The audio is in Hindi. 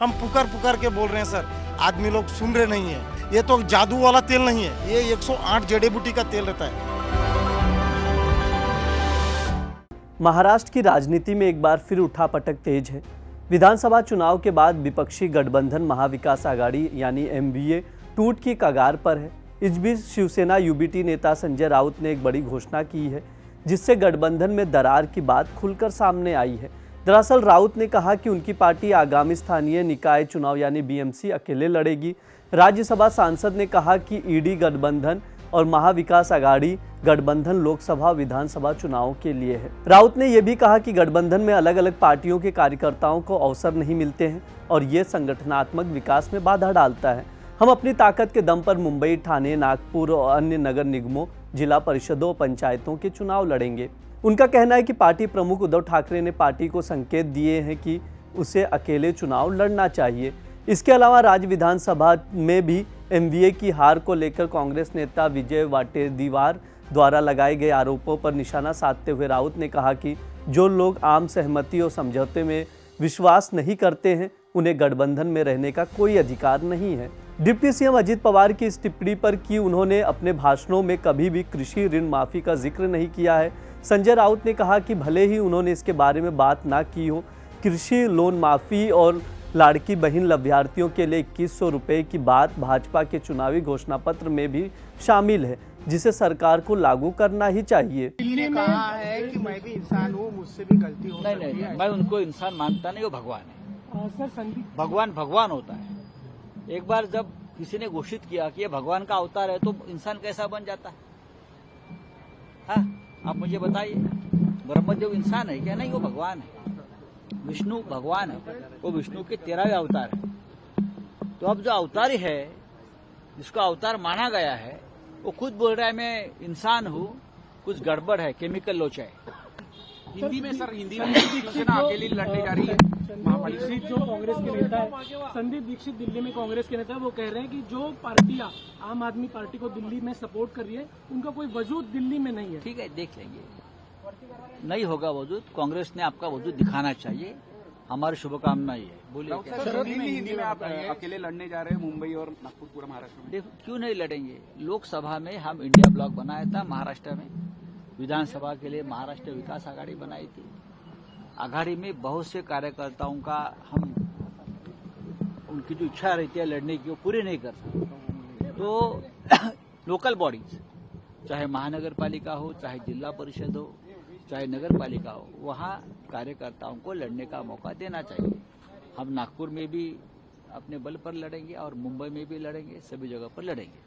हम पुकार पुकार के बोल रहे हैं सर, आदमी लोग सुन रहे नहीं है। ये तो जादू वाला तेल नहीं है, ये 108 जड़ी बूटी का तेल रहता है। महाराष्ट्र की राजनीति में एक बार फिर उठापटक तेज है। विधानसभा चुनाव के बाद विपक्षी गठबंधन महाविकास आघाड़ी यानी एमवीए टूट की कगार पर है। इस बीच शिवसेना यूबीटी नेता संजय राउत ने एक बड़ी घोषणा की है, जिससे गठबंधन में दरार की बात खुलकर सामने आई है। दरअसल राउत ने कहा कि उनकी पार्टी आगामी स्थानीय निकाय चुनाव यानी बीएमसी अकेले लड़ेगी। राज्यसभा सांसद ने कहा कि ईडी गठबंधन और महाविकास आघाड़ी गठबंधन लोकसभा विधानसभा चुनाव के लिए है। राउत ने यह भी कहा कि गठबंधन में अलग अलग पार्टियों के कार्यकर्ताओं को अवसर नहीं मिलते हैं और ये संगठनात्मक विकास में बाधा डालता है। हम अपनी ताकत के दम पर मुंबई, ठाणे, नागपुर और अन्य नगर निगमों, जिला परिषदों और पंचायतों के चुनाव लड़ेंगे। उनका कहना है कि पार्टी प्रमुख उद्धव ठाकरे ने पार्टी को संकेत दिए हैं कि उसे अकेले चुनाव लड़ना चाहिए। इसके अलावा राज्य विधानसभा में भी एमवीए की हार को लेकर कांग्रेस नेता विजय वाटेदीवार द्वारा लगाए गए आरोपों पर निशाना साधते हुए राउत ने कहा कि जो लोग आम सहमति और समझौते में विश्वास नहीं करते हैं, उन्हें गठबंधन में रहने का कोई अधिकार नहीं है। डिप्टी सीएम अजित पवार की इस टिप्पणी पर कि उन्होंने अपने भाषणों में कभी भी कृषि ऋण माफी का जिक्र नहीं किया है। संजय राउत ने कहा कि भले ही उन्होंने इसके बारे में बात ना की हो, कृषि लोन माफी और लाड़की बहन लाभार्थियों के लिए 2100 रुपये की बात भाजपा के चुनावी घोषणा पत्र में भी शामिल है, जिसे सरकार को लागू करना ही चाहिए। ने कहा है कि मैं भी इंसान हूँ, मुझसे भी गलती हो सकती है। नहीं, मैं उनको इंसान मानता नहीं, वो भगवान है। सर संदीप, भगवान होता है। एक बार जब किसी ने घोषित किया कि ये भगवान का अवतार है, तो इंसान कैसा बन जाता है? हाँ, आप मुझे बताइए, ब्रह्मदेव इंसान है क्या? नहीं, वो भगवान है। विष्णु भगवान है, वो विष्णु के 13वें अवतार है। तो अब जो अवतारी है, जिसको अवतार माना गया है, वो खुद बोल रहा है मैं इंसान हूँ, कुछ गड़बड़ है, केमिकल लोचा है। हिंदी में शिवसेना अकेली लड़ने जा रही है। दीक्षित जो कांग्रेस के नेता है, संदीप दीक्षित दिल्ली में कांग्रेस के नेता है, वो कह रहे हैं कि जो पार्टियां आम आदमी पार्टी को दिल्ली में सपोर्ट कर रही है, उनका कोई वजूद दिल्ली में नहीं है। ठीक है, देख लेंगे, नहीं होगा वजूद। कांग्रेस ने आपका वजूद दिखाना चाहिए, हमारी शुभकामना ये है। बोलिए हिंदी में आप अकेले लड़ने जा रहे हैं मुंबई और नागपुर, पूरा महाराष्ट्र में? देखो, क्यों नहीं लड़ेंगे? लोकसभा में हम इंडिया ब्लॉक बनाया था, महाराष्ट्र में विधानसभा के लिए महाराष्ट्र विकास आघाड़ी बनाई थी। आघाड़ी में बहुत से कार्यकर्ताओं का हम उनकी जो इच्छा रहती है लड़ने की, वो पूरी नहीं कर सकते। तो लोकल बॉडीज, चाहे महानगर पालिका हो, चाहे जिला परिषद हो, चाहे नगर पालिका हो, वहाँ कार्यकर्ताओं को लड़ने का मौका देना चाहिए। हम नागपुर में भी अपने बल पर लड़ेंगे और मुंबई में भी लड़ेंगे, सभी जगह पर लड़ेंगे।